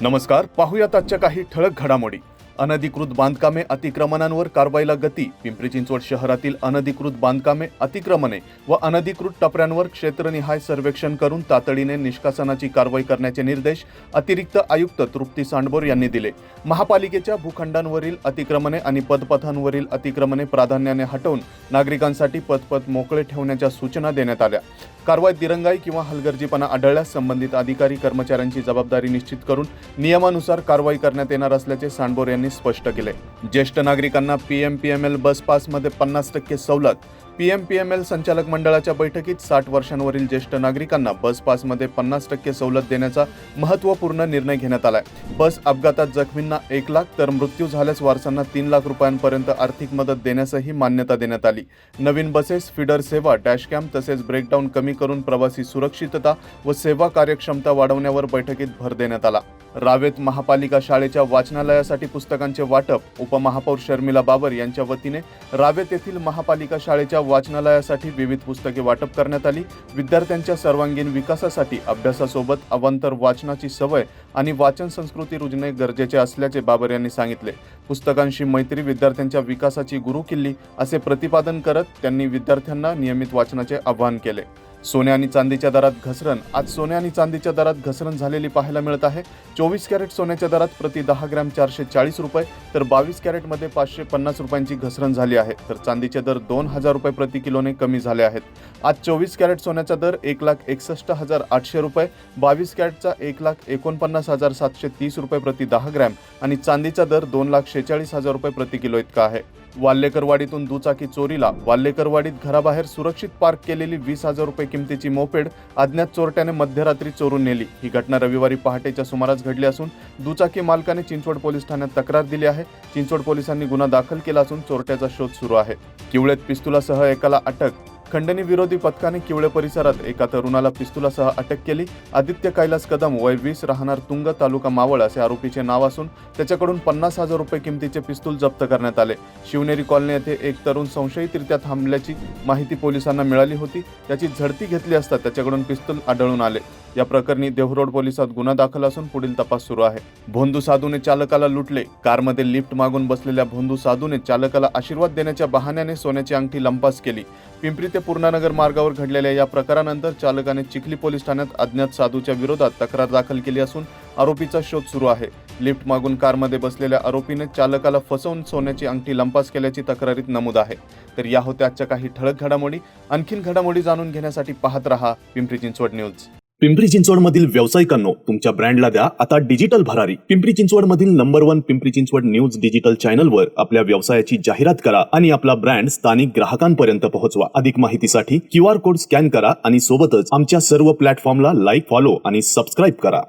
नमस्कार, पाहूयात आजच्या काही ठळक घडामोडी. अनधिकृत बांधकामे अतिक्रमणांवर कारवाईला गती. पिंपरी चिंचवड शहरातील अनधिकृत बांधकामे, अतिक्रमणे व अनधिकृत टपऱ्यांवर क्षेत्रनिहाय सर्वेक्षण करून तातडीने निष्कासनाची कारवाई करण्याचे निर्देश अतिरिक्त आयुक्त तृप्ती सांडबोर यांनी दिले. महापालिकेच्या भूखंडांवरील अतिक्रमणे आणि पदपथांवरील अतिक्रमणे प्राधान्याने हटवून नागरिकांसाठी पदपथ मोकळे ठेवण्याच्या सूचना देण्यात आल्या. कारवाईत दिरंगाई किंवा हलगर्जीपणा आढळल्यास संबंधित अधिकारी कर्मचाऱ्यांची जबाबदारी निश्चित करून नियमानुसार कारवाई करण्यात येणार असल्याचे सांडबोर यांनी स्पष्ट केले. ज्येष्ठ नागरिकांना पीएमपीएमएल बस पासमध्ये 50% सवलत. पीएमपीएमएल संचालक मंडळाच्या बैठकीत 60 वर्षांवरील ज्येष्ठ नागरिकांना बस पासमध्ये 50% सवलत देण्याचा महत्त्वपूर्ण निर्णय घेण्यात आलाय. बस अपघातात जखमींना 1 लाख तर मृत्यू झाल्यास वारसांना 3 लाख रुपयांपर्यंत आर्थिक मदत देण्यासही मान्यता देण्यात आली. नवीन बसेस, फीडर सेवा, डॅशकॅम तसेच ब्रेकडाऊन कमी करून प्रवासी सुरक्षितता व सेवा कार्यक्षमता वाढवण्यावर बैठकीत भर देण्यात आला. रावेत महापालिका शाळेच्या वाचनालयासाठी पुस्तकांचे वाटप. उपमहापौर शर्मिला बाबर यांच्या वतीने रावेत येथील महापालिका शाळेच्या वाचनालयासाठी विविध पुस्तके वाटप करण्यात आली. विद्यार्थ्यांच्या सर्वांगीण विकासासाठी अभ्यासासोबत अवांतर वाचनाची सवय आणि वाचन संस्कृती रुजणे गरजेचे असल्याचे बाबर यांनी सांगितले. पुस्तकांशी मैत्री विद्यार्थ्यांच्या विकासाची गुरुकिल्ली असे प्रतिपादन करत त्यांनी विद्यार्थ्यांना नियमित वाचनाचे आवाहन केले. सोने आणि चांदीच्या दरात घसरण. आज सोने आणि चांदीच्या दरात घसरण झालेली पाहायला मिळत आहे. 24 कॅरेट सोन्याच्या दरात प्रति 10 ग्रॅम 440 रुपये तर 22 कॅरेटमध्ये 550 रुपयांची घसरण झाली आहे. तर चांदीचे दर 2000 रुपये प्रति किलोने कमी झाले आहेत. आज 24 कॅरेट सोन्याचा दर 1,61,800 रुपये, 22 कॅरेटचा 1,49,730 रुपये प्रति 10 ग्रॅम आणि चांदीचा दर 2,46,000 रुपये प्रति किलो इतका आहे. वाल्लेकरवाडीतून दुचाकी चोरीला. वाल्लेकरवाडीत घराबाहेर सुरक्षित पार्क केलेली 20,000 रुपये किमतीची मोपेड अज्ञात चोरट्याने मध्यरात्री चोरून नेली. ही घटना रविवारी पहाटेच्या सुमारास घडली असून दुचाकी मालकाने चिंचवड पोलीस ठाण्यात तक्रार दिली आहे. चिंचवड पोलिसांनी गुन्हा दाखल केला असून चोरट्याचा शोध सुरू आहे. किवळेत पिस्तुलासह एकाला अटक. खंडणी विरोधी पथकाने किवळे परिसरात एका तरुणाला पिस्तुलासह अटक केली. आदित्य कैलास कदम, वय 20, राहणार तुंग, तालुका मावळ असे आरोपीचे नाव असून त्याच्याकडून 50,000 रुपये किमतीचे पिस्तूल जप्त करण्यात आले. शिवनेरी कॉलनी येथे एक तरुण संशयितरित्या थांबल्याची माहिती पोलिसांना मिळाली होती. त्याची झडती घेतली असता त्याच्याकडून पिस्तूल आढळून आले. या प्रकरणी देहरोड पोलिसात गुन्हा दाखल असून पुढील तपास सुरू आहे. भोंदू साधूने चालकाला लुटले. कारमध्ये लिफ्ट मागून बसलेल्या भोंदू साधूने चालकाला आशीर्वाद देण्याच्या बहाण्याने सोन्याची अंगठी लंपास केली. पिंपरी ते पूर्णानगर मार्गावर घडलेल्या या प्रकारानंतर चालकाने चिखली पोलीस ठाण्यात अज्ञात साधूच्या विरोधात तक्रार दाखल केली असून आरोपीचा शोध सुरू आहे. लिफ्ट मागून कारमध्ये बसलेल्या आरोपीने चालकाला फसवून सोन्याची अंगठी लंपास केल्याची तक्रारीत नमूद आहे. तर या होत्या आजच्या काही ठळक घडामोडी. आणखीन घडामोडी जाणून घेण्यासाठी पाहत रहा पिंपरी चिंचवड न्यूज. पिंपरी चिंचवडमधील व्यावसायिकांनो, तुमच्या ब्रँडला द्या आता डिजिटल भरारी. Pimpri चिंचवडमधील number 1 Pimpri Chinchwad news digital चॅनलवर आपल्या व्यवसायाची जाहिरात करा आणि आपला ब्रँड स्थानिक ग्राहकांपर्यंत पोहोचवा. अधिक माहितीसाठी QR कोड स्कॅन करा आणि सोबतच आमच्या सर्व प्लॅटफॉर्मला लाईक, फॉलो आणि सबस्क्राईब करा.